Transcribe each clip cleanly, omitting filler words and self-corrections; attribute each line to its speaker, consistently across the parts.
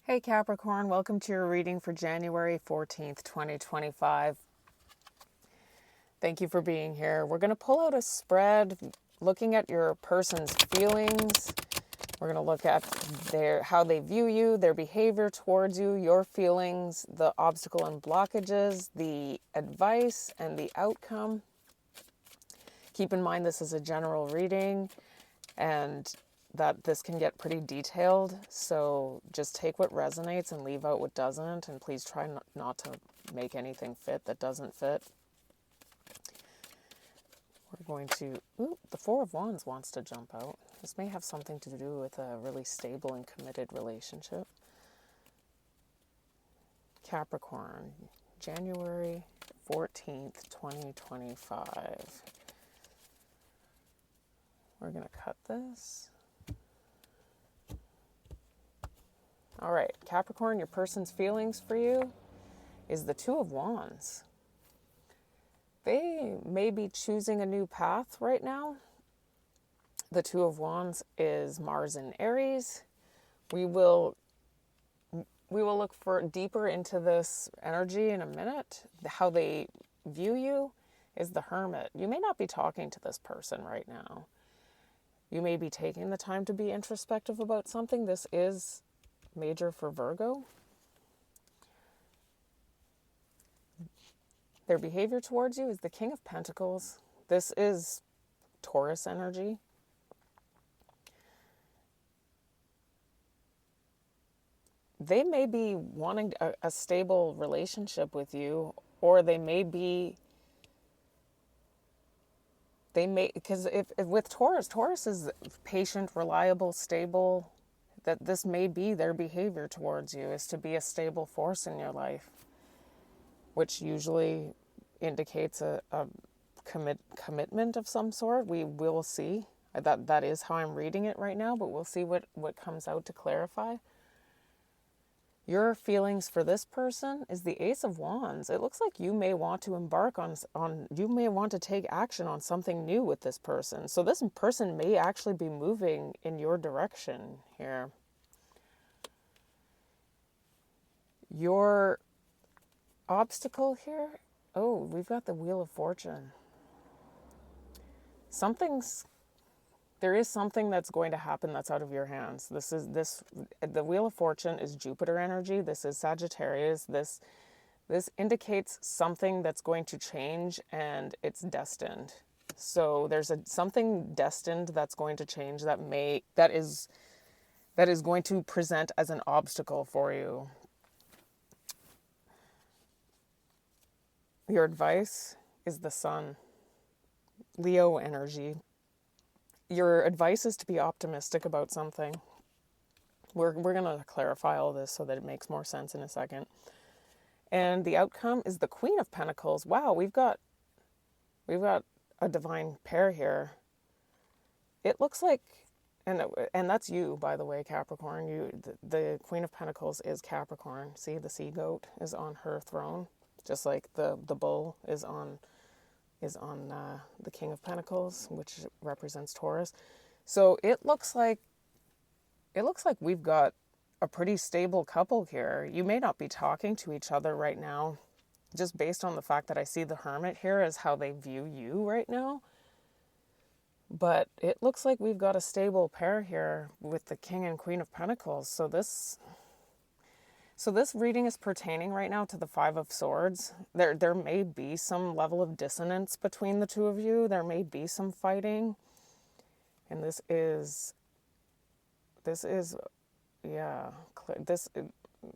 Speaker 1: Hey Capricorn, welcome to your reading for January 14th, 2025. Thank you for being here. We're going to pull out a spread looking at your person's feelings. We're going to look at how they view you, their behavior towards you, your feelings, the obstacle and blockages, the advice, and the outcome. Keep in mind this is a general reading and that this can get pretty detailed, so just take what resonates and leave out what doesn't, and please try not to make anything fit that doesn't fit. We're going to, the Four of Wands wants to jump out. This may have something to do with a really stable and committed relationship. Capricorn, January 14th, 2025. We're going to cut this. All right, Capricorn, your person's feelings for you is the Two of Wands. They may be choosing a new path right now. The Two of Wands is Mars in Aries. We will look for deeper into this energy in a minute. How they view you is the Hermit. You may not be talking to this person right now. You may be taking the time to be introspective about something. This is major for Virgo. Their behavior towards you is the King of Pentacles. This is Taurus energy. They may be wanting a stable relationship with you, or they may, because if with Taurus is patient, reliable, stable, that this may be their behavior towards you, is to be a stable force in your life, which usually indicates a commitment of some sort. We will see. That is how I'm reading it right now, but we'll see what comes out to clarify. Your feelings for this person is the Ace of Wands. It looks like you may want to embark on you may want to take action on something new with this person. So this person may actually be moving in your direction here. Your obstacle here, we've got the Wheel of Fortune. There is something that's going to happen that's out of your hands. The Wheel of Fortune is Jupiter energy. This is Sagittarius. This indicates something that's going to change, and it's destined. So there's something destined that's going to change that is going to present as an obstacle for you. Your advice is the Sun, Leo energy. Your advice is to be optimistic about something. We're going to clarify all this so that it makes more sense in a second. And the outcome is the Queen of Pentacles. Wow, we've got a divine pair here. It looks like, and that's you, by the way, Capricorn. The Queen of Pentacles is Capricorn. See, the sea goat is on her throne, just like the bull is on the King of Pentacles, which represents Taurus. So it looks like we've got a pretty stable couple here. You may not be talking to each other right now, just based on the fact that I see the Hermit here as how they view you right now. But it looks like we've got a stable pair here with the King and Queen of Pentacles. So this reading is pertaining right now to the Five of Swords. There may be some level of dissonance between the two of you. There may be some fighting. And this is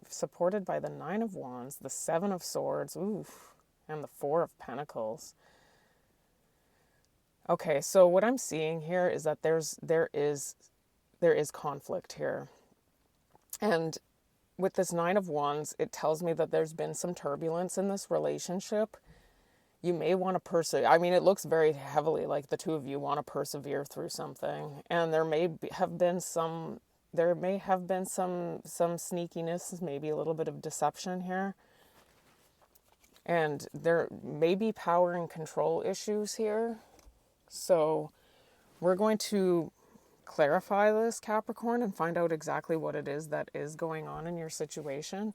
Speaker 1: supported by the Nine of Wands, the Seven of Swords, and the Four of Pentacles. Okay, so what I'm seeing here is that there is conflict here. And with this Nine of Wands, it tells me that there's been some turbulence in this relationship. You may want to persevere. I mean, it looks very heavily like the two of you want to persevere through something. And there may have been some sneakiness, maybe a little bit of deception here. And there may be power and control issues here. So we're going to clarify this, Capricorn, and find out exactly what it is that is going on in your situation.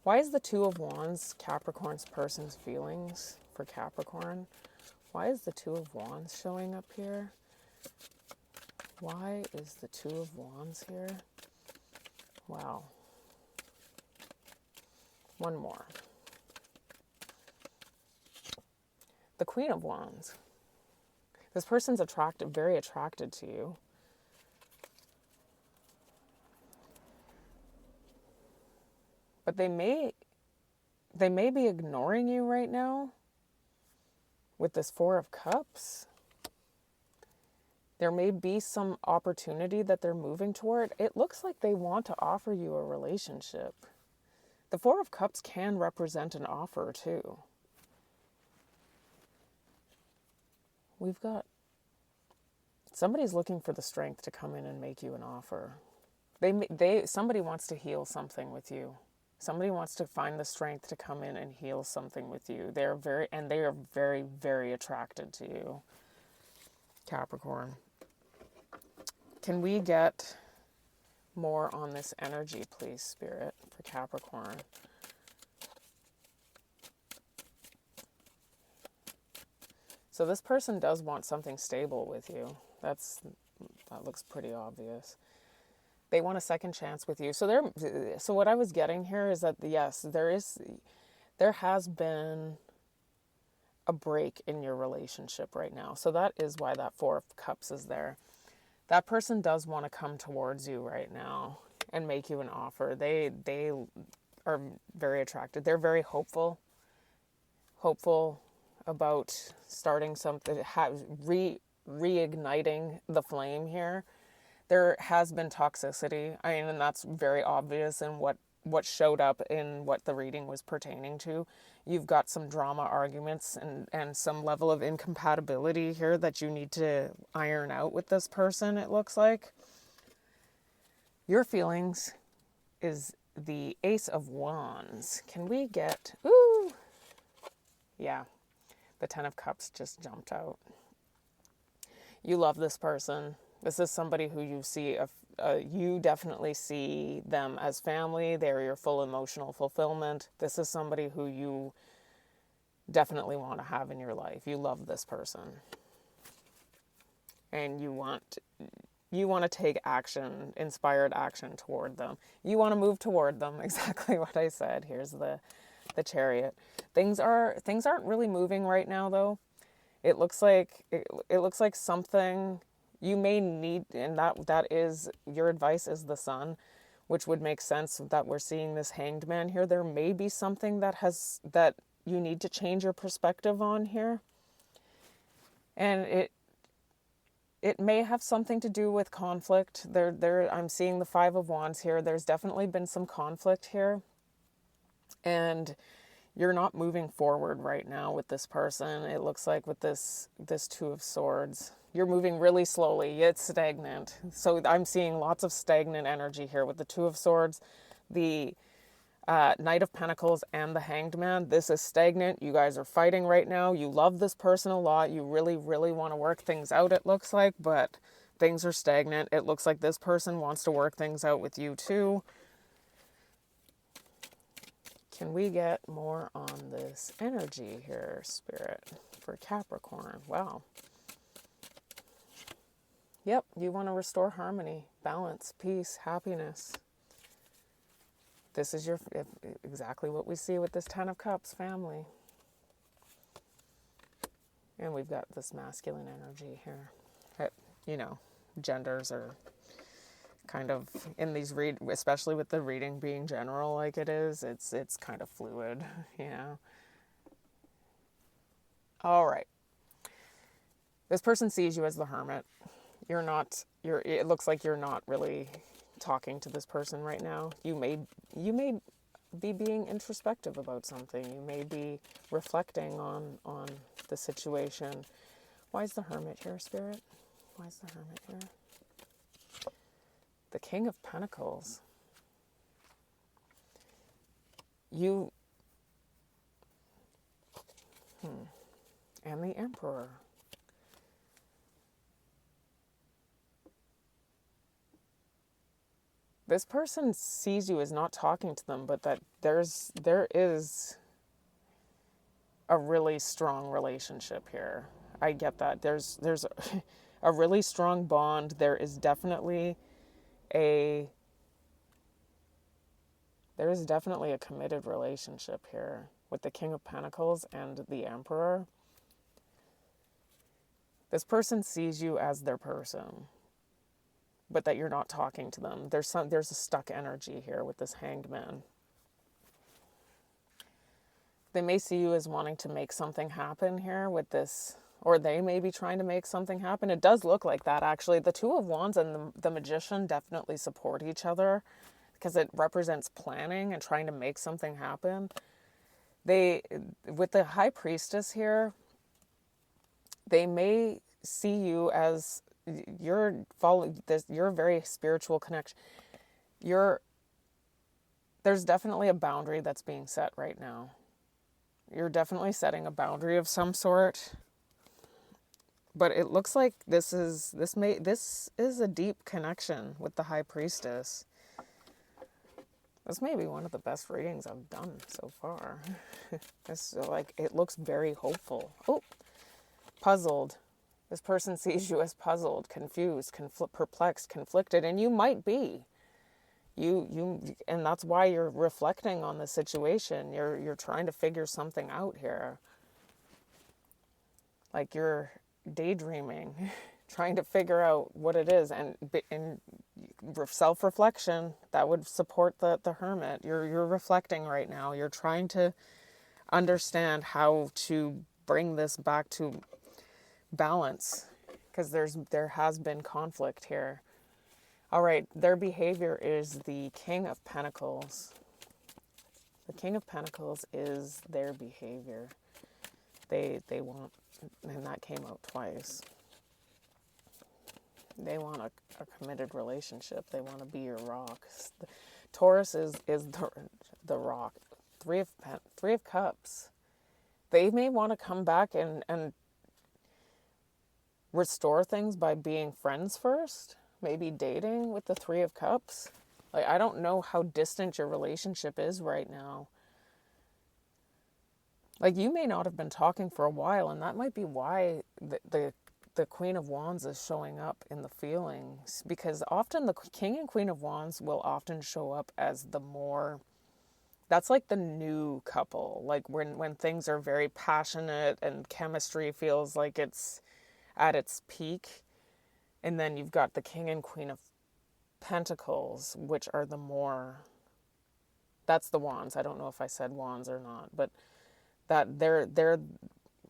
Speaker 1: Why is the Two of Wands Capricorn's person's feelings for Capricorn? Why is the Two of Wands showing up here? Why is the Two of Wands here? Wow. One more. The Queen of Wands. This person's attracted, very attracted to you. But they may be ignoring you right now with this Four of Cups. There may be some opportunity that they're moving toward. It looks like they want to offer you a relationship. The Four of Cups can represent an offer too. We've got somebody's looking for the strength to come in and make you an offer. Somebody wants to heal something with you. Somebody wants to find the strength to come in and heal something with you. They are very, very attracted to you, Capricorn. Can we get more on this energy, please, Spirit, for Capricorn? So this person does want something stable with you. That looks pretty obvious. They want a second chance with you. So what I was getting here is that yes, there has been a break in your relationship right now. So that is why that Four of Cups is there. That person does want to come towards you right now and make you an offer. They are very attracted. They're very hopeful about starting something, reigniting the flame here. There has been toxicity. I mean, and that's very obvious in what showed up in what the reading was pertaining to. You've got some drama arguments and some level of incompatibility here that you need to iron out with this person, it looks like. Your feelings is the Ace of Wands. Can we get... Ooh! Yeah. The Ten of Cups just jumped out. You love this person. This is somebody who you see, you definitely see them as family. They're your full emotional fulfillment. This is somebody who you definitely want to have in your life. You love this person. And you want to take action, inspired action toward them. You want to move toward them, exactly what I said. Here's the Chariot. Things aren't really moving right now, though. It looks like something you may need, and that is your advice is the Sun, which would make sense that we're seeing this Hanged Man here. There may be something that you need to change your perspective on here, and it may have something to do with conflict. I'm seeing the Five of Wands here. There's definitely been some conflict here, and you're not moving forward right now with this person. It looks like with this Two of Swords, you're moving really slowly. It's stagnant. So I'm seeing lots of stagnant energy here with the Two of Swords, the Knight of Pentacles, and the Hanged Man. This is stagnant. You guys are fighting right now. You love this person a lot. You really, really want to work things out, it looks like, but things are stagnant. It looks like this person wants to work things out with you too. Can we get more on this energy here, Spirit, for Capricorn? Wow. Yep, you want to restore harmony, balance, peace, happiness. This is exactly what we see with this Ten of Cups, family. And we've got this masculine energy here. Genders are kind of in these especially with the reading being general like it is, it's kind of fluid, All right. This person sees you as the Hermit. It looks like you're not really talking to this person right now. You may be being introspective about something. You may be reflecting on the situation. Why is the Hermit here, Spirit? Why is the Hermit here? The King of Pentacles. And the Emperor. This person sees you as not talking to them, but that there is a really strong relationship here. I get that. There's a really strong bond. There is definitely a committed relationship here with the King of Pentacles and the Emperor. This person sees you as their person, but that you're not talking to them. There's a stuck energy here with this Hanged Man. They may see you as wanting to make something happen here with this, or they may be trying to make something happen. It does look like that, actually. The Two of Wands and the Magician definitely support each other because it represents planning and trying to make something happen. With the High Priestess here, they may see you as you're a very spiritual connection. There's definitely a boundary that's being set right now. You're definitely setting a boundary of some sort. But it looks like this is a deep connection with the High Priestess. This may be one of the best readings I've done so far. It looks very hopeful. Oh, puzzled. This person sees you as puzzled, confused, perplexed, conflicted, and you might be. And that's why you're reflecting on the situation. You're trying to figure something out here. Like you're daydreaming, trying to figure out what it is, and in self-reflection, that would support the Hermit. You're reflecting right now. You're trying to understand how to bring this back to balance, because there has been conflict here. All right, their behavior is the King of Pentacles. The King of Pentacles is their behavior. They want, and that came out twice. They want a committed relationship. They want to be your rock. Taurus is the rock. Three of Cups. They may want to come back and restore things by being friends first. Maybe dating with the Three of Cups. Like, I don't know how distant your relationship is right now. Like, you may not have been talking for a while, and that might be why the Queen of Wands is showing up in the feelings. Because often the King and Queen of Wands will often show up as that's like the new couple. Like when things are very passionate and chemistry feels like it's at its peak. And then you've got the King and Queen of Pentacles, which are that's the Wands. I don't know if I said Wands or not, but that they're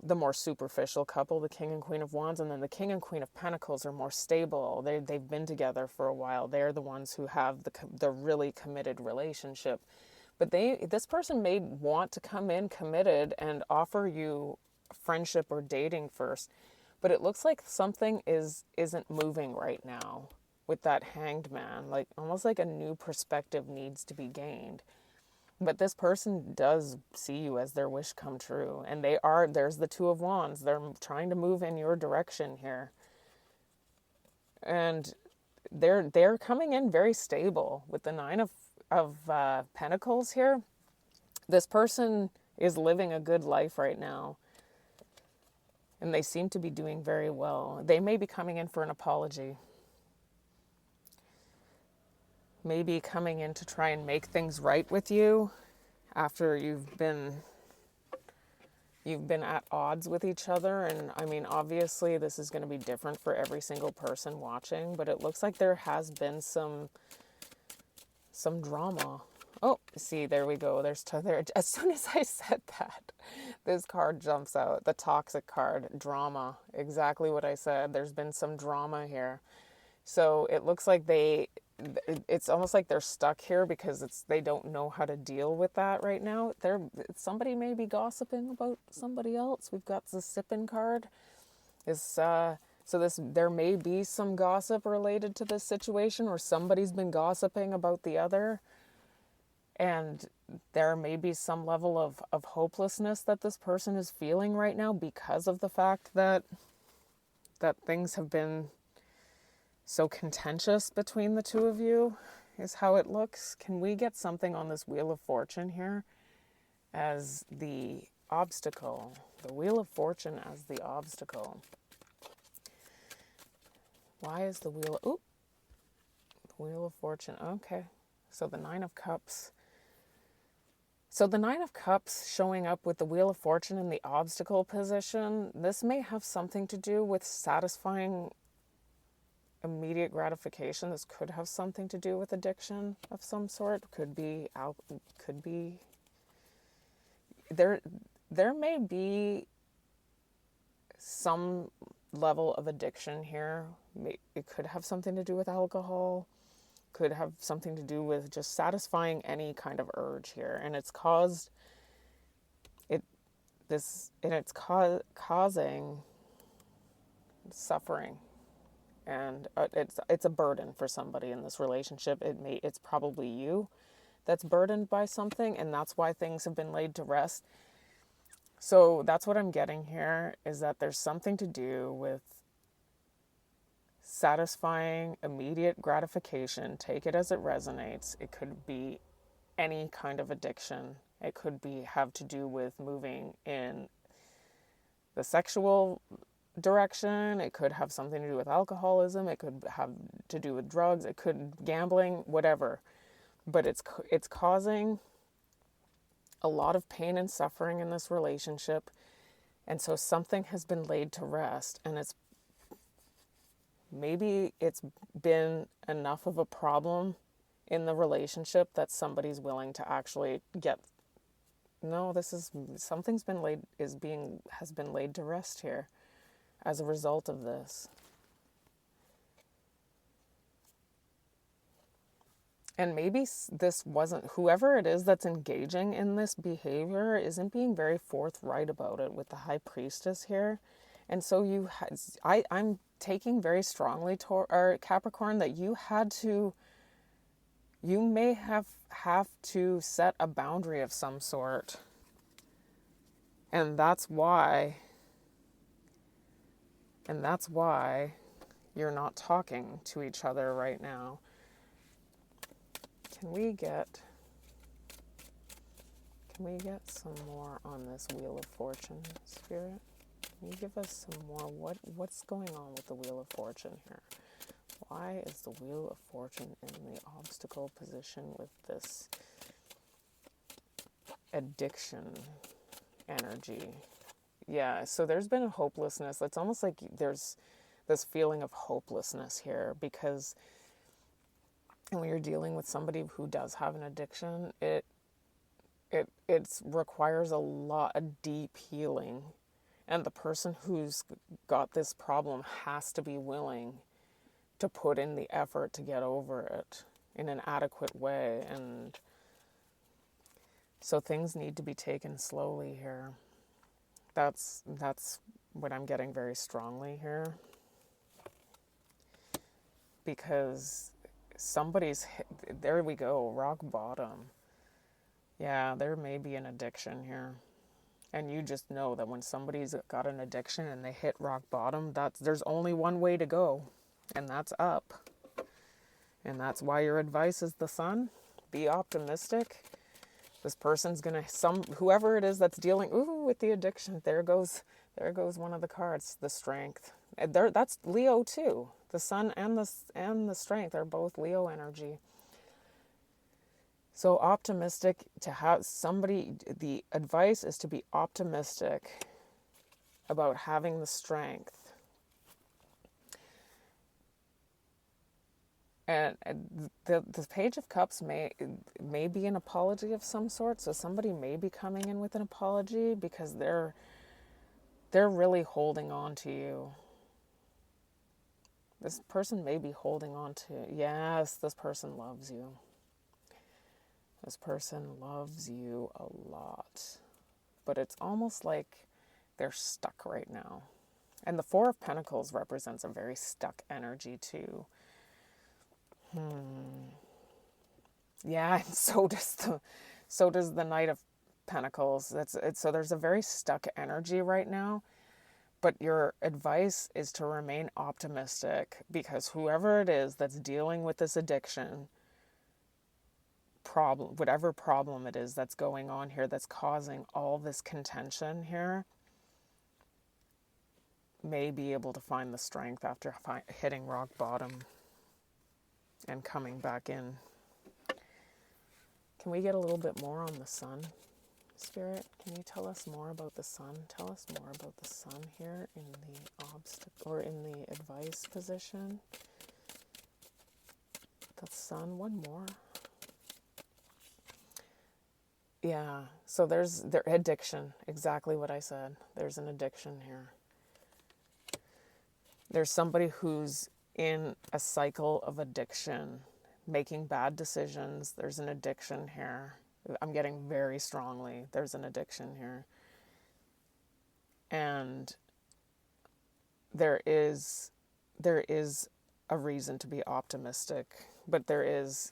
Speaker 1: the more superficial couple, the King and Queen of Wands, and then the King and Queen of Pentacles are more stable. They've been together for a while. They're the ones who have the really committed relationship. But this person may want to come in committed and offer you friendship or dating first. But it looks like something isn't moving right now with that Hanged Man. Like almost like a new perspective needs to be gained. But this person does see you as their wish come true. And there's the Two of Wands. They're trying to move in your direction here. And they're coming in very stable with the Nine of Pentacles here. This person is living a good life right now. And they seem to be doing very well. They may be coming in for an apology. Maybe coming in to try and make things right with you after you've been at odds with each other. And I mean, obviously this is going to be different for every single person watching, but it looks like there has been some drama. Oh, see, there we go. There. As soon as I said that, this card jumps out. The Toxic card, drama. Exactly what I said. There's been some drama here. So it looks like it's almost like they're stuck here because they don't know how to deal with that right now. Somebody may be gossiping about somebody else. We've got the Sippin' card. There may be some gossip related to this situation, or somebody's been gossiping about the other. And there may be some level of hopelessness that this person is feeling right now because of the fact that things have been so contentious between the two of you. is how it looks. Can we get something on this Wheel of Fortune here as the obstacle? The Wheel of Fortune as the obstacle. Why is the Wheel of Fortune? Okay. So the Nine of Cups. So the Nine of Cups showing up with the Wheel of Fortune in the obstacle position, this may have something to do with satisfying immediate gratification. This could have something to do with addiction of some sort. Could be there may be some level of addiction here. It could have something to do with alcohol, could have something to do with just satisfying any kind of urge here, and it's causing suffering, and it's a burden for somebody in this relationship. It's probably you that's burdened by something, and that's why things have been laid to rest. So that's what I'm getting here, is that there's something to do with satisfying immediate gratification. Take it as it resonates. It could be any kind of addiction. It could have to do with moving in the sexual direction. It could have something to do with alcoholism. It could have to do with drugs. It could gambling, whatever. But it's causing a lot of pain and suffering in this relationship. And so something has been laid to rest, and maybe it's been enough of a problem in the relationship that somebody's willing to actually something's been laid to rest here as a result of this. And maybe this wasn't, whoever it is that's engaging in this behavior isn't being very forthright about it with the High Priestess here. And so I'm taking very strongly to Capricorn that you may have to set a boundary of some sort. And that's why you're not talking to each other right now. Can we get some more on this Wheel of Fortune, Spirit? Can you give us some more? What's going on with the Wheel of Fortune here? Why is the Wheel of Fortune in the obstacle position with this addiction energy? Yeah, so there's been a hopelessness. It's almost like there's this feeling of hopelessness here, because when you're dealing with somebody who does have an addiction, it requires a deep healing. And the person who's got this problem has to be willing to put in the effort to get over it in an adequate way. And so things need to be taken slowly here. That's what I'm getting very strongly here. Because there we go, rock bottom. Yeah, there may be an addiction here. And you just know that when somebody's got an addiction and they hit rock bottom, there's only one way to go, and that's up. And that's why your advice is the Sun. Be optimistic. This person's whoever it is that's dealing with the addiction, there goes one of the cards, the Strength. That's Leo too. The Sun and the Strength are both Leo energy. So optimistic, to have somebody, the advice is to be optimistic about having the strength. And the Page of Cups may be an apology of some sort. So somebody may be coming in with an apology because they're really holding on to you. This person may be holding on to, yes, this person loves you. This person loves you a lot. But it's almost like they're stuck right now. And the Four of Pentacles represents a very stuck energy too. Yeah, and so does the Knight of Pentacles. So there's a very stuck energy right now. But your advice is to remain optimistic, because whoever it is that's dealing with this addiction, problem, whatever problem it is that's going on here that's causing all this contention here, may be able to find the strength after hitting rock bottom and coming back in. Can we get a little bit more on the sun, Spirit? Can you tell us more about the sun? Tell us more about the sun here in the obstacle or in the advice position. The sun, one more. Yeah, so there's addiction, exactly what I said. There's an addiction here. There's somebody who's in a cycle of addiction, making bad decisions. There's an addiction here. I'm getting very strongly, there's an addiction here. And there is a reason to be optimistic, but this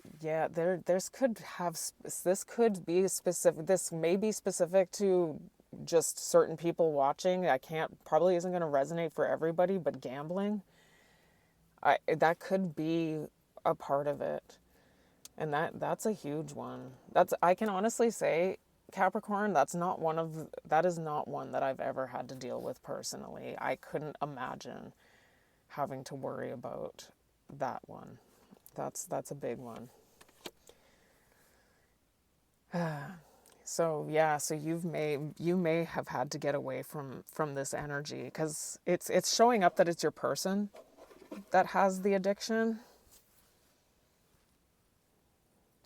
Speaker 1: could be specific, this may be specific to just certain people watching. Probably isn't going to resonate for everybody, but gambling, that could be a part of it. And that's a huge one. I can honestly say, Capricorn, that is not one that I've ever had to deal with personally. I couldn't imagine having to worry about that one. That's a big one. So yeah, so you may have had to get away from this energy, because it's showing up that it's your person that has the addiction.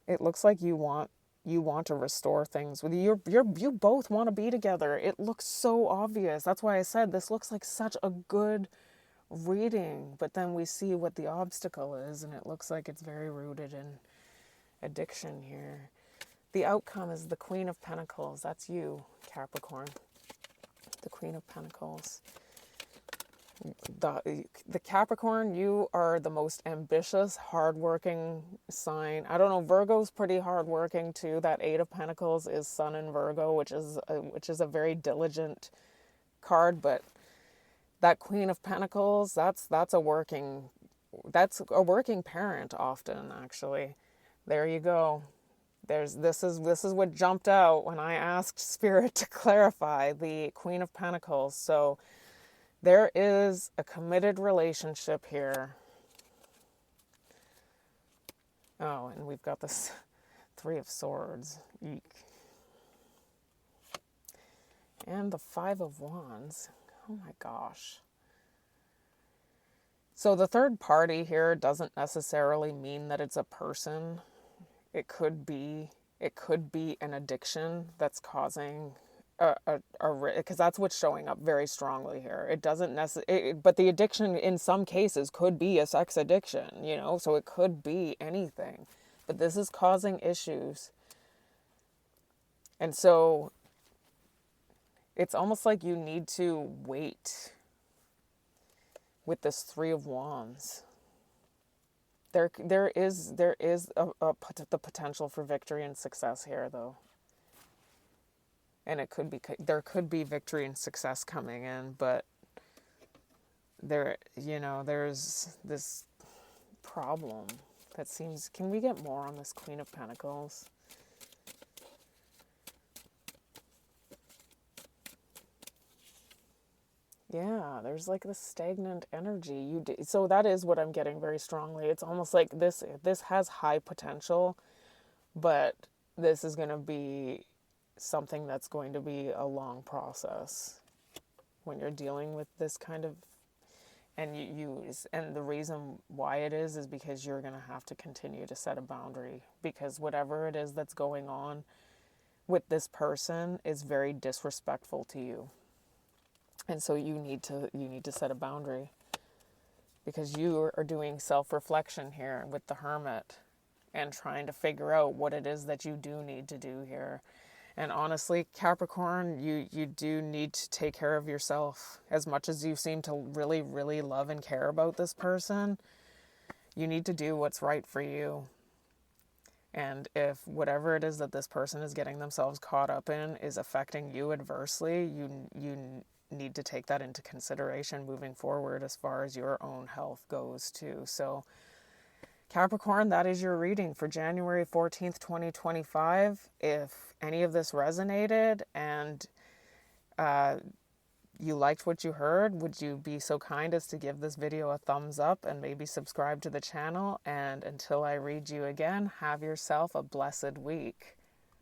Speaker 1: It looks like you want to restore things with you. You both want to be together. It looks so obvious. That's why I said this looks like such a good reading, but then we see what the obstacle is, and it looks like it's very rooted in addiction here. The outcome is the Queen of Pentacles. That's you, Capricorn. The Queen of Pentacles. The Capricorn, you are the most ambitious, hardworking sign. I don't know, Virgo's pretty hardworking too. That Eight of Pentacles is Sun in Virgo, which is a very diligent card, but that Queen of Pentacles, that's a working parent often, actually. There you go. This is what jumped out when I asked Spirit to clarify the Queen of Pentacles. So there is a committed relationship here. Oh, and we've got this Three of Swords. Eek. And the Five of Wands. Oh my gosh. So the third party here doesn't necessarily mean that it's a person. It could be an addiction that's causing because that's what's showing up very strongly here. It doesn't but the addiction in some cases could be a sex addiction, so it could be anything. But this is causing issues. And so it's almost like you need to wait with this Three of Wands. There is the potential for victory and success here, though. And there could be victory and success coming in, but there's this problem that seems. Can we get more on this Queen of Pentacles? Yeah, there's like this stagnant energy. So that is what I'm getting very strongly. It's almost like this has high potential, but this is going to be something that's going to be a long process when you're dealing with this kind of, and and the reason why it is because you're going to have to continue to set a boundary, because whatever it is that's going on with this person is very disrespectful to you. And so you need to set a boundary, because you are doing self-reflection here with the Hermit and trying to figure out what it is that you do need to do here. And honestly, Capricorn, you do need to take care of yourself. As much as you seem to really, really love and care about this person, you need to do what's right for you. And if whatever it is that this person is getting themselves caught up in is affecting you adversely, you need to take that into consideration moving forward as far as your own health goes too. So Capricorn, that is your reading for January 14th, 2025. If any of this resonated and you liked what you heard, would you be so kind as to give this video a thumbs up and maybe subscribe to the channel? And until I read you again, have yourself a blessed week.